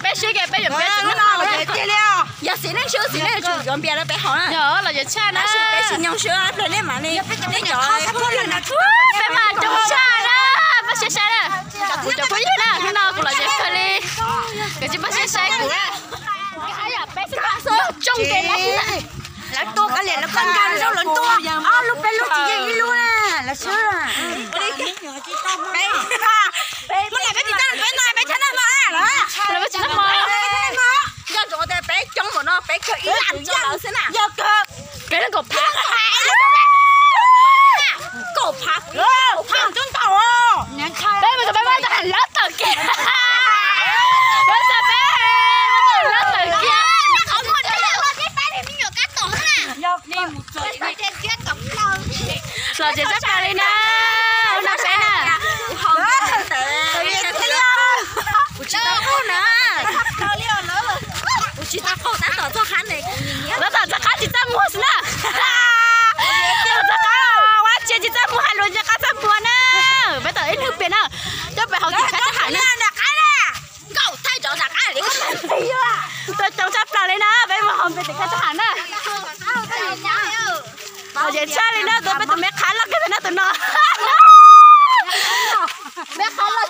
bé sữa kìa bé chuẩn bé chuẩn nó là gì giờ xí lên sữa chuẩn bé là bé họ nè nhớ là giờ cha nó bé xí nhông sữa rồi lên mà đi bé nhỏ bé mà trong cha đó bác sĩ sai đó cụ cho quý nè cái nào cũng là gì thôi đi cái gì bác sĩ sai cụ đó cái gì bé xí bác sữa trong cái này là to cái liền là con gan rau lớn to lúc bé lúc chị gì luôn à là sữa à bé mà này bé chị ta bé này bé chân nó mà là bé chân nó mà giờ rồi đây bé chống của nó bé cứ ý làm cho nó thế nào giờ cơ cái nó cột phá cột phá chúng tao bé mà bé mới thành lớp từ kia bé sao bé từ lớp từ kia không có đi là chị sắp ra đi nè hôm nay sẽ nè chị ta không đã tỏ cho khán này đã tỏ cho khán chị ta mua xí nè tỏ cho khán quá chị ta mua hàng rồi cho khán ta mua nè bây giờ ít nước biển nè cho bé học chị khán ta hẳn nè cậu thay chỗ giặc ai đi tôi trông sắp ra lên nè bé mà hôm bé thì khán ta hẳn nè rồi chị cha đi nè tôi bé tụi mẹ khá lắm cái này tụi nó bé khá lắm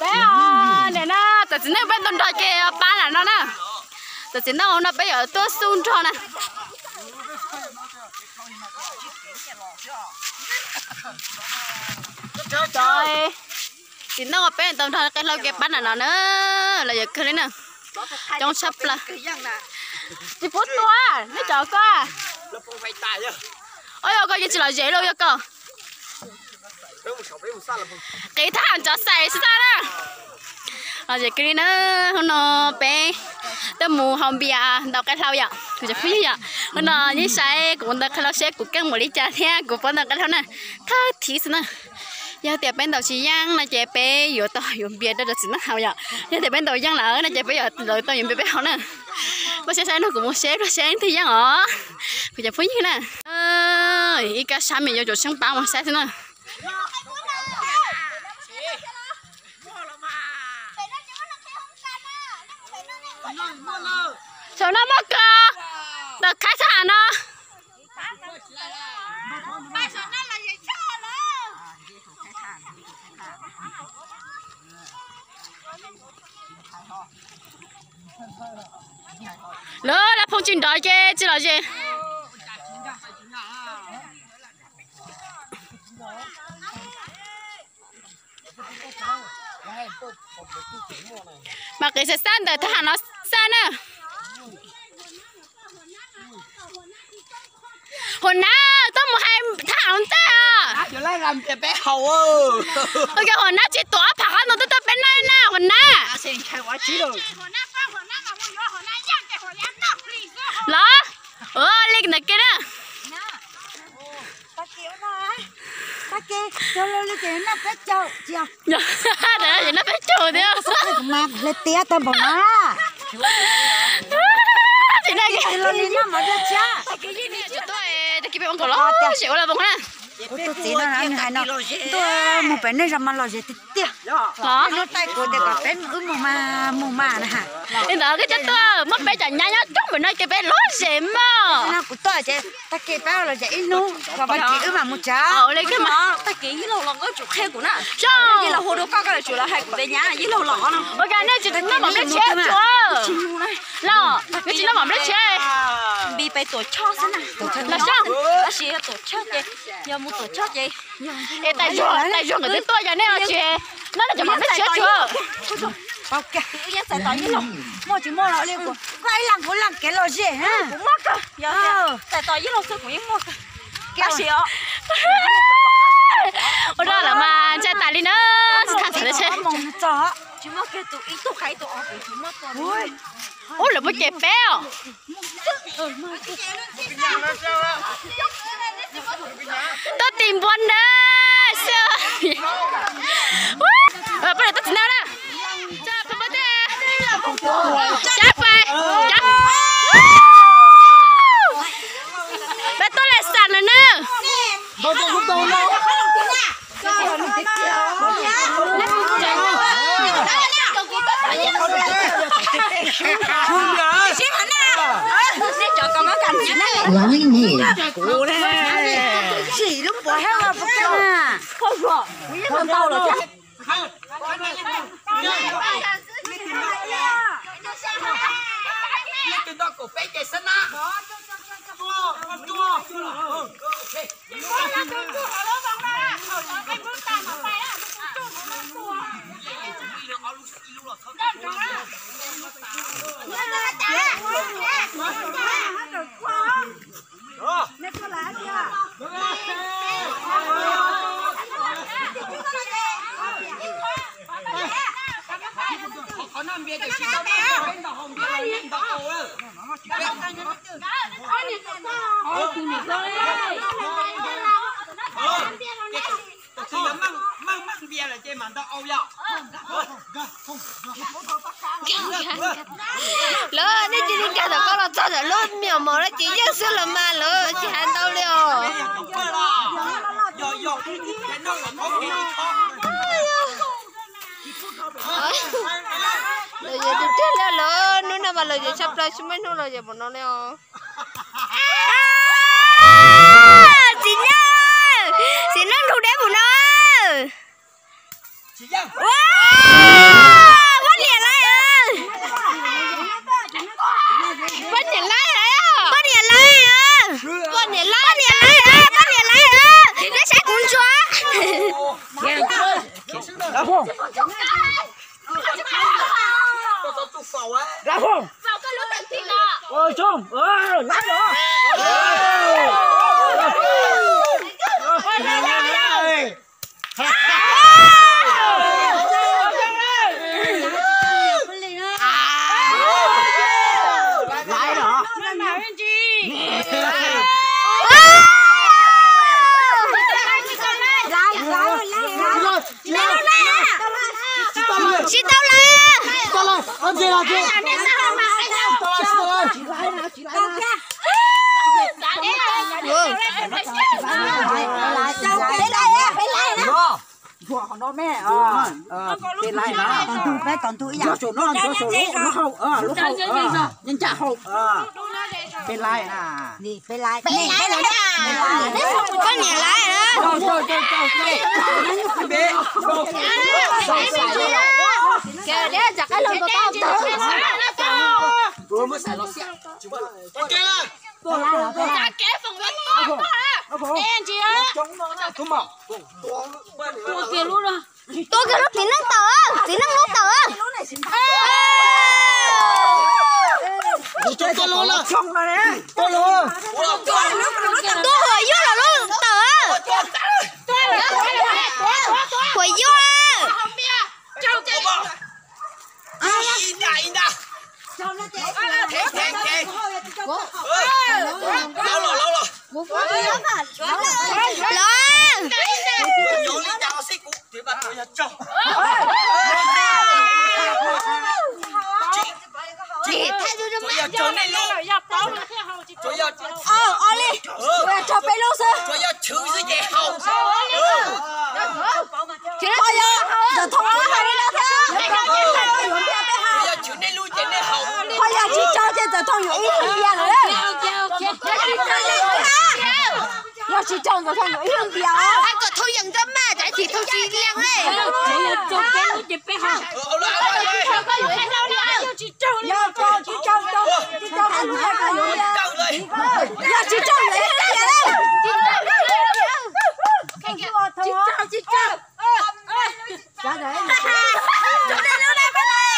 bé à nè nè tụi nó bé tụi nó kia bán là nó nè tụi nó bây giờ tôi xuống cho nè trời tụi nó bé tụi nó cái lâu kia bán là nó nữa là giờ cái nè trong sắp là chị phút luôn nó chờ coi ôi coi chị là dễ luôn cơ cái thằng cho xài sao đó là gì cái nữa nó bé tới mùa hôm bia đào cái thau vậy cứ chụp phí vậy nó như sai cũng đào cái thau xe cũng căng một lít trà thế cũng vẫn đào cái thau này thà thí nữa giờ tiệp bên đầu chỉ giang là chế bé vừa to vừa bia đó là chỉ nó hào vậy giờ tiệp bên đầu giang là nó chế bé giờ rồi to vừa bé hào nè bác sĩ nó cũng muốn xé rồi xé thì giang ở cứ chụp phí như nè ý cái sao mình vô chỗ sáng bao mà xé thế nè sao nó mất cơ được khai thả nó lỡ là phong trình đòi kia chứ là gì mà cái sẽ san đời thằng nó san à hồi nào tôi một hai thằng ta à giờ lại làm cái bé hầu ơi cái hồi nào chỉ tỏa phá nó tôi bên này nè hồi nào xin khai quá chí rồi đó lên này kia đó ta kêu cho lên cái nó bé trâu chưa để nó bé trâu đấy mà lên tía tao bảo má chị này cái lên nó mà ra cha cái gì này tôi cái bé con cổ ló chịu là bông nè tôi tí nó ăn hay nó tôi một bé này làm mà lo gì thì tiếc đó nó tay của để cả bé mù mà nè hả nên đó cái chất tôi mất bé chả nhá nhá trong bữa nay cái bé lót xém mà nó cũng tôi chứ ta kêu bé là vậy nu và bà chị mà một cháu lấy cái mà ta kỹ với lâu lỏng có chuột khe của nó sao với là hồ đồ cao cái là chuột là hai của đây nhá với lâu lỏng nó ok này chỉ nó mỏng đấy chết chưa lo cái chỉ nó mỏng đấy chết bị phải tổ cho thế nào là sao ta chỉ là tổ cho vậy giờ muốn tổ cho vậy tay ruộng người tôi giờ này là chị nó là chỉ mỏng đấy chết chưa ok giờ sẽ tỏi với lòng mua chỉ mua lại liền của lại làm cũng làm cái lo gì ha cũng mất cơ giờ sẽ tỏi với lòng sẽ cũng mất cơ cái gì đó ôi đó là mà cha tài đi nữa thằng thằng đấy chó chỉ mất cái tụ ít tụ khai tụ ở chỉ mất ôi ôi là bữa chẹp béo tôi tìm buồn đó sao bây giờ tôi tìm nào nè chắp phải chắp bé tôi lại sẵn rồi nè Lái nè. Cú nè. Chỉ lúc bỏ heo mà bắt căng à. Không rõ. Con tàu rồi chứ. Cái đó của bé chạy sân á. Họ năm bia thì chỉ có bên đó hồng bia lên đó ô ơi. Thì là mang bia là chơi màn đó ô vậy. lỡ đi chỉ đi cả được có là cho được luôn miệng mà nó chỉ nhất xưa là mà lỡ chỉ ăn đâu liều. Cái nó là có cái lời gì thì chết là lỡ nó nào mà lời gì sắp ra chúng mấy nó lời gì bọn nó liều. Chị nó thu đế bọn nó. chị dân. Bắt điện lại à. Bắt điện lại à. Bắt điện lại à. Bắt điện lại à. Bắt điện lại à. Nó sẽ cuốn chóa. Ra không? Ra không? Vào cái lỗ đằng thịt đó. Ôi chung, lái đó. Chị tao lại. Tao lại, ăn gì nào chứ? Nó mẹ bên lại đó còn tuổi già nó hậu lúc hậu nhân trả hậu bên lại à đi bên lại Có nhà lại đó. Kìa đấy chặt cái lông tao Vừa mới xài nó xẹt. Ok là. chặt cái phần bánh ngon quá. Đen chị á. Đúng không? Tôi kìa lúc tí năng tờ. Tôi luôn là. Tôi luôn. Tôi hồi vô là lúc tờ. Hồi vô. Inda. Thế. Lâu rồi. Lớn. Vô lý chào xích cũ. Thế bà tôi là chồng. Chị thay cho Tôi là chồng này luôn. Tôi là Oli. Cho bé luôn sơ. tôi là chữ gì vậy hậu. Chị nói giờ thông báo hai đi đâu thế? Tôi là chữ này luôn trên này hậu. thôi giờ chị cho trên tờ thông hiểu ý hơn bia rồi đấy giờ chị cho tờ thông hiểu ý hơn bia anh có thu nhận cho mà giải thì thu chi liang ấy. chị cho anh hai cái hiểu bia giờ chị cho lấy hết bia đấy chị cho ra đấy chỗ này nó đây bên này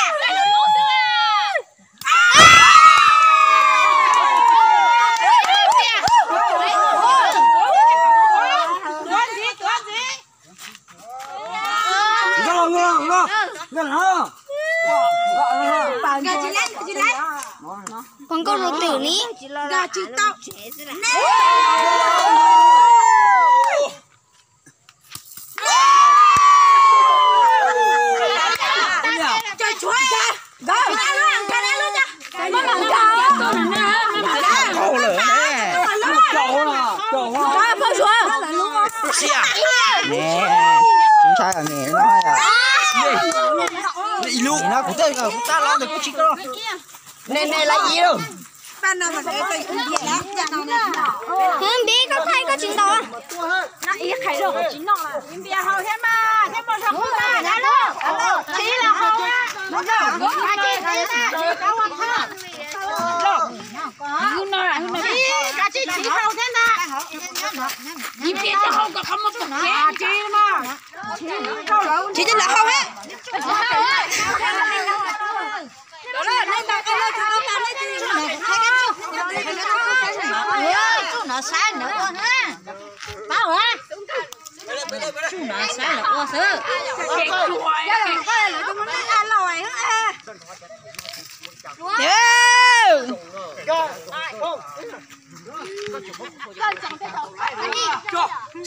con có đồ tử ní. gà chị tao cho chuối gà cái này luôn nha cái này Cậu lửa nè. Cậu là. không chuối Xìa. Nè, chúng ta là nè nó hay à. Đi luôn. Nó cũng tên là cũng ta lo được cũng chỉ có. Nè là gì đâu? Hương đi có thay có chín đó. Nó ý khai đồ có chín nọ là. Nhưng bây giờ hầu thêm mà, thêm một thằng không ra, đã luôn. Chỉ là hầu á. Nó đâu, cái gì thế có hoặc không? Hương nó là hương nó. Cái gì chỉ hầu thế nào? Nhưng bây giờ hầu có không một tục kẻ chi mà. Chỉ là hầu á. Đó là nên ta cái nó ta lấy gì này Chú nó sai nữa ha. Bao hả? Chú nó sai là ô sư.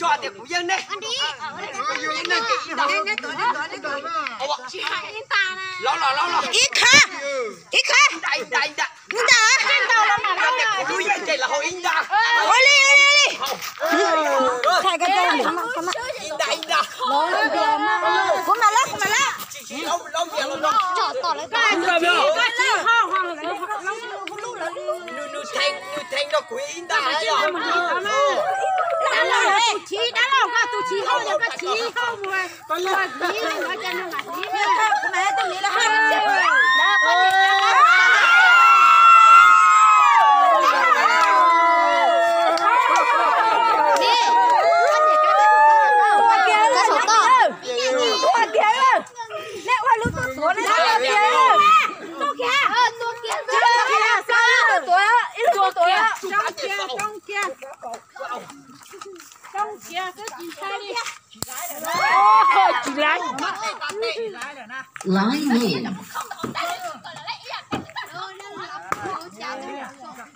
cho tiền của dân đây lo Ít ha. Ít ha. đại Nhìn ta hả? tiền của núi dân là hồi in ra Ôi đi. Thay cái dây in ra Cũng mà lá. lâu giờ Chỏ tỏ lấy ta. nu thanh nó của in ra đấy rồi đã là chỉ tôi chỉ không được cái chỉ không rồi còn là chỉ nó cho nó là chỉ mẹ tôi nghĩ là lái mềm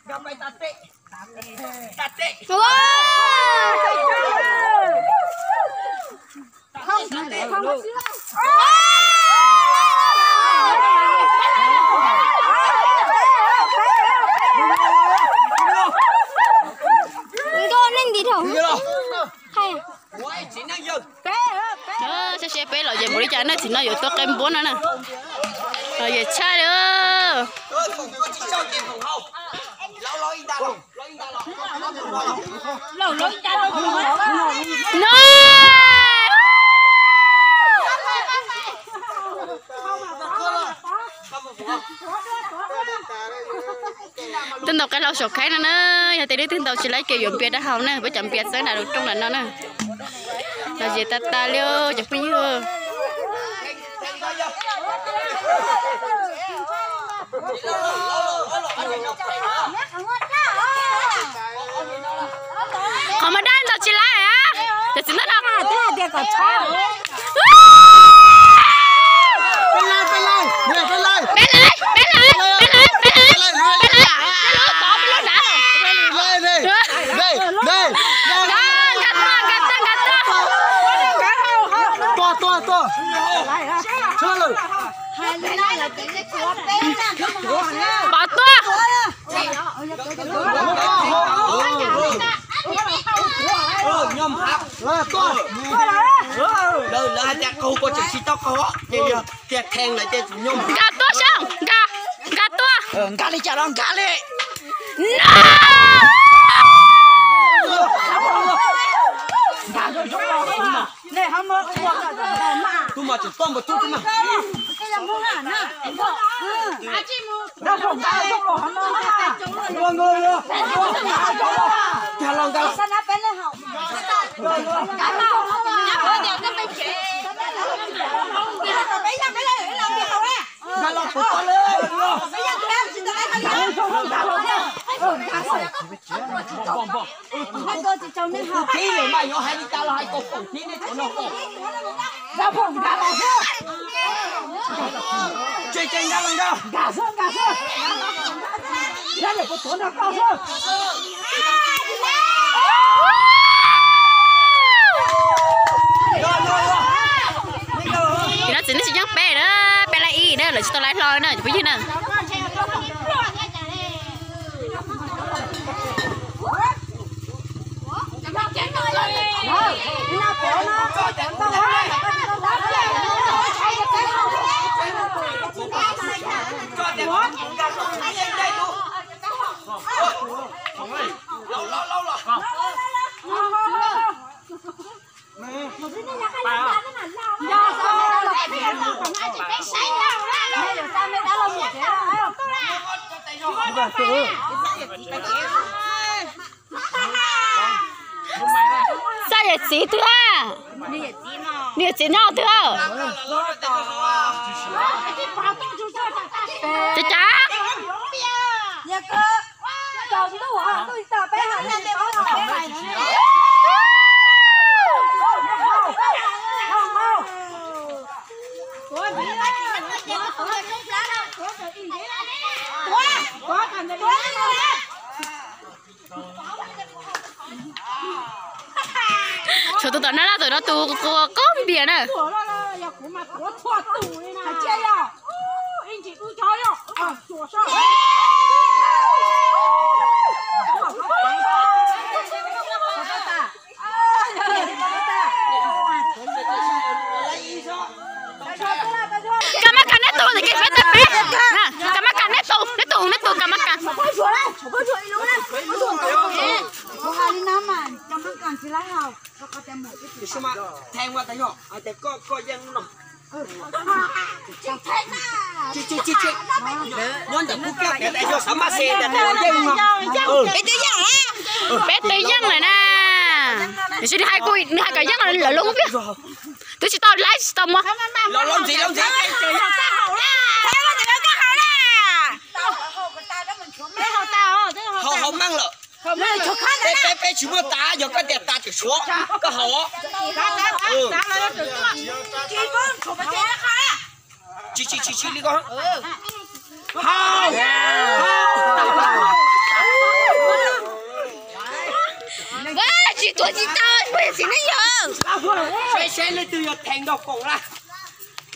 gặp mày ta tệ xe bé là về một đi chơi nó thì nó有多跟bốn nữa nè rồi về chơi nữa tin đầu cái lâu sọc cái nữa nè thì đi tin đầu chỉ lấy kiểu dùng bia đã hồng nè với chậm bia sáng nào được trong là nó nè rồi về ta liêu chụp pin chưa còn mà đang đâu chỉ lại á thì chỉ nó đâu tiền còn chó bỏ tua nhom hấp đời là cha cô có chừng tóc có thì khen lại cho nhom gà tua xong gà tua cá đi chả long cá đi này không mơ tôi mà chỉ tôm một chút mà cái là mua hả nè đâu không ra không không mơ người chả long cá sao nó bên này hỏng chả long phụ to lên khí này mày nó hay đi cha là hay cột cột khí này chỗ nó ra phòng ra lòng chơi chơi ra lần đâu gà sơn ra để có tốn nó cao hơn thì nó chỉ nhắc bé đó bé lại y đó là chỉ tao lái thôi nữa chỉ biết nè sao vậy chị thưa nè chị nào thưa chị chả cho tụi nó là tụi nó tụ có biển này cầm mắt cắn tụ thì cái phết tép bé cầm mắt cắn tụ cầm mắt cắn thèm qua tay nhỏแต่ก็ยังหน่อยchị nhon chẳng cũng kéo tại cho sắm xe để bé tí dân này nè để xin hai cô hai cái dân là luôn không biết tôi chỉ tao lái tao mà lon gì hậu mang lợ bé chỉ mua tá giờ có đẹp ta chỉ xuống có hậu chị đi con chị tuổi chị tao bây giờ nó giờ xe lên từ giờ thành độc cổ ra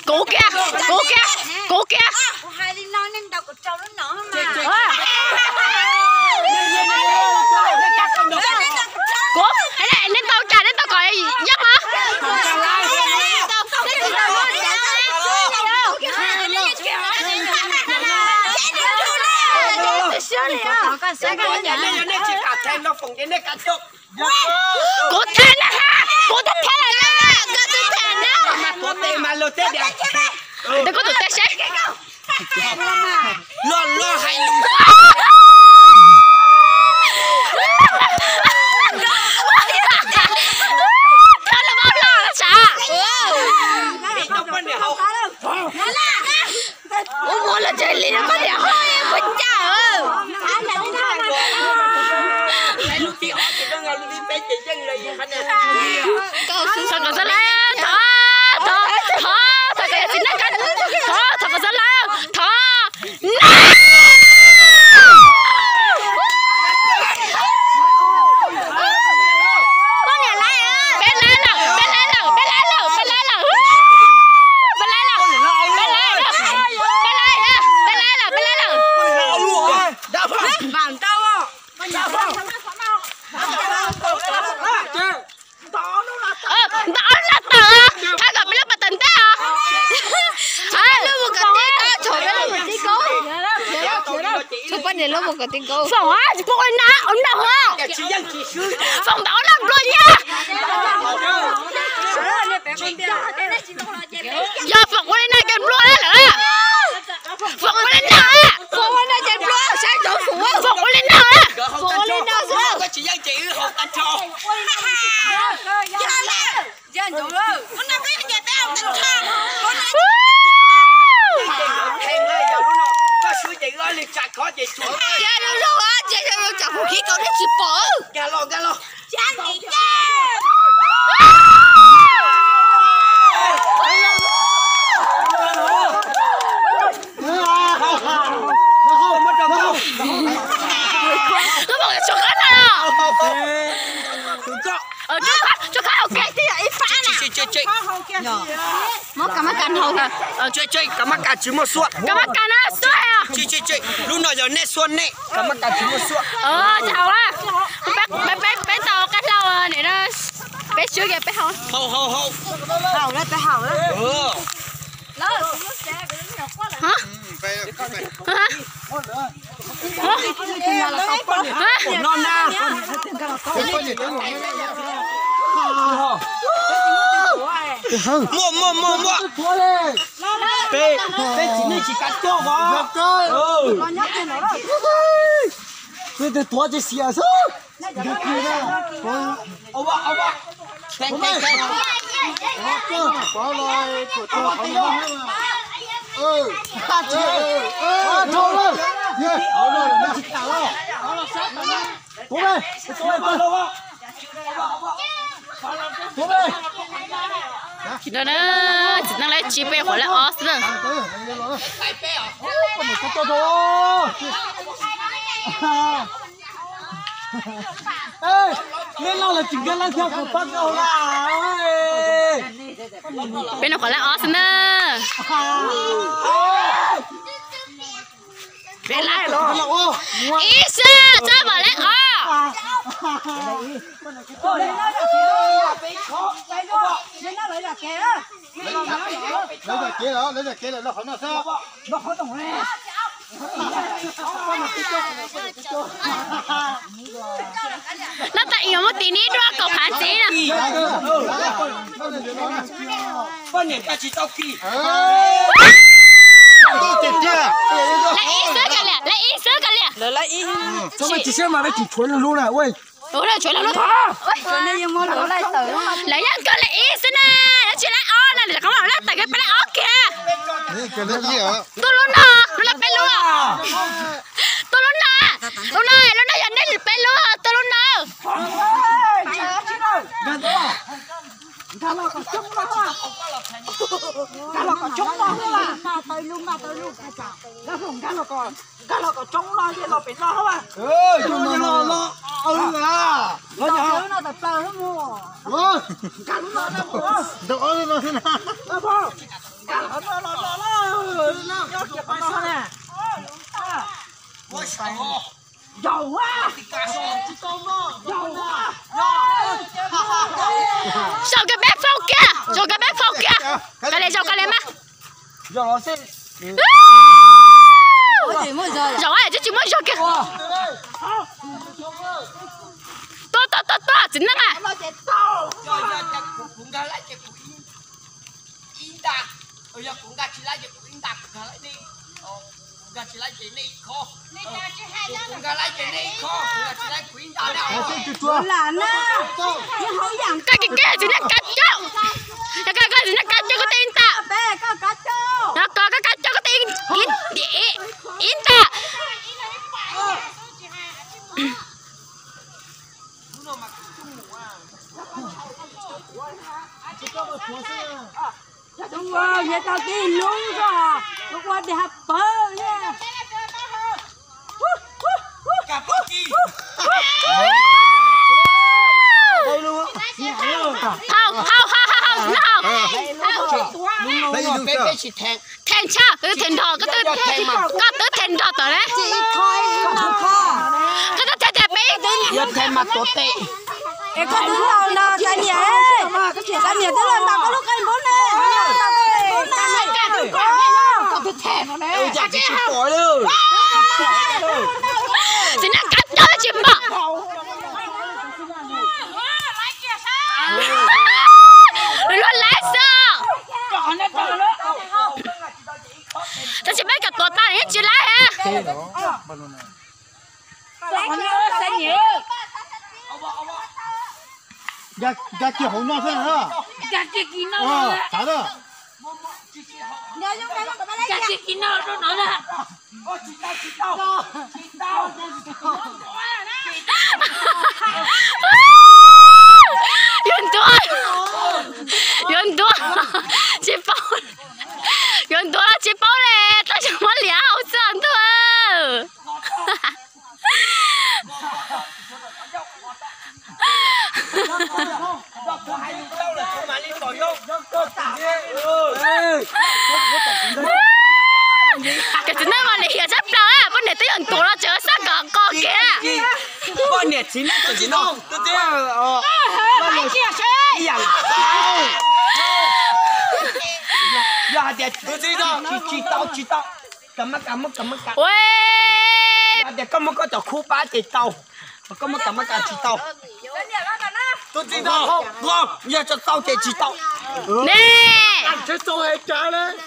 cố kia hai đi nói nên đọc trâu nó nở mà cố cái này nên tao trả nên tao gọi giấc hả nên chỉ cả thêm nó phòng đến đây cả chục cố thêm nè ha cố thêm nè có tên mà lột tên đẹp đừng có tụi tê sẽ lo hay đó là bao lo là sao đi đâu có nẻo ủa mua là chơi liền có nẻo quên cha lúc chị họ thì nó ngay đi bé chị chân là gì hết sao còn sao lại thọ sao cái gì nó cắn thọ còn sao lại thọ này nó một cái tiếng câu phòng á chị coi ná ổn đâu hả phòng đó làm luôn nha giờ phòng qua đây này kèm luôn á nữa phòng qua đây nào á phòng qua đây kèm luôn sáng chỗ phủ phòng qua đây nào á phòng qua đây nào xuống chị dân chị học anh cho dân chủ ơi con nào cái nhà tao tao suy chị ơi liệt chặt khó chị chuột cha đâu đâu á cha đâu chặt vũ khí con nó chỉ bỏ ga lo cha gì cha nóบอกจะชกกันอ่ะchúc khách ok thì ít phá nè chị mất cả mắt cắn hầu kìa chơi cả mắt cả chỉ một suốt cả mắt cắn á suốt à chị lúc nào giờ nè xuân nè cả mắt cả chỉ một suốt chào á bé tàu cắt lâu này nó bé chưa kìa bé hầu hầu đấy bé hầu đấy hả non na Mua. Bé chỉ nên chỉ cắt cho vào. Bé để tua chỉ xia số. Ông bà. Cái. Bỏ lại của tôi không có. Thôi rồi. Nó chỉ cả rồi. Bố ơi, tôi vào đâu ạ? Bố ơi. Đó nó chỉ năng lấy chỉ bé hồi lại ót nữa. Ê, lên lo là chỉ cái lăng theo của bác đâu là. Bên nó hồi lại ót nữa. Bên lại rồi. Ý sư, cho vào lại ót. Lấy ra kia nó không nó sao? Nó khó tổng này. Nó tại yếu một tí ní đoa cầu phán xí nè. Con nhảy ta chỉ tao kỳ. Lại ý sữa cả lẹ. Lại ý. Sao mà chỉ xem mà nó chỉ chuối luôn này, ôi. Đúng rồi, chuối luôn. Lấy nhá, cơ lại ý sữa nè. Nó chỉ lại ó nè, để không bảo là tại cái bé lại ó kìa. Cái đó gì hả? Tôi luôn nè, nó là bé luôn. Tôi luôn nè. Lúc này dẫn đến bé luôn, tôi luôn nè. Sao cái bé phong kìa, cái này sao cái này mà. Giờ nó sẽ. Rồi chứ chỉ mới rồi kìa. Tôi chính năng à. Cũng đã lại cái của in đạt. Giờ cũng đã chỉ lại cái của in đạt cả lại đi. Cũng đã chỉ lại cái này kho. Cũng đã lại cái này kho. Cũng đã chỉ lại của in đạt nào. Cái gì nó cắt cho. Cái gì nó cắt cho cái tin ta. Nó có cái cắt cho cái tin in ta. Đúng rồi, vậy tao tin luôn rồi. Lúc qua đi học bơ nha. Cả bác kỳ. Đây luôn á. Không. Đây dùng Bé chỉ thèn. Thèn cha, cái thèn thò, cái tứ thèn thò tao đấy. Cái tứ thèn bé. Giờ thèn mà tốt tệ. Em có đứng đầu nào cha nhỉ? Cha nhỉ tức là tao có lúc anh bố nè. Tao cứ thèn nó nè. Ôi dạ chỉ bỏ luôn. Thì nó cắt cho chim bọ. Luôn lái sao? Tao chỉ biết cả tổ ta hết chưa lái hả? Gạt kia hổng nó thế hả? Gạt kia kín nó. Trả đó. Gạt kia kín nó nó là. Yun tua. Chị Paul. Yun tua chị Paul nè, tao chẳng muốn liá hậu sương thôi. Cái thứ này mà lại hiểu chấp đó á, vấn đề tới yun tua nó chở xác cả con kìa. Con nhẹ chín nó chỉ nó. Tôi thấy Ai chia sẻ.อย่างอย่าเดี๋ยวตัวนี้ต้องจีเต้ากำมะ เว้ย เดี๋ยวก็มันก็จะคู่ป้าจีเต้ามันก็มันกำมะจีเต้า Cái gì đó nè. tôi chỉ đạo không không giờ cho tao để chỉ đạo nè Chết tôi hết trả đấy.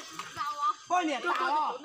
coi liền tạo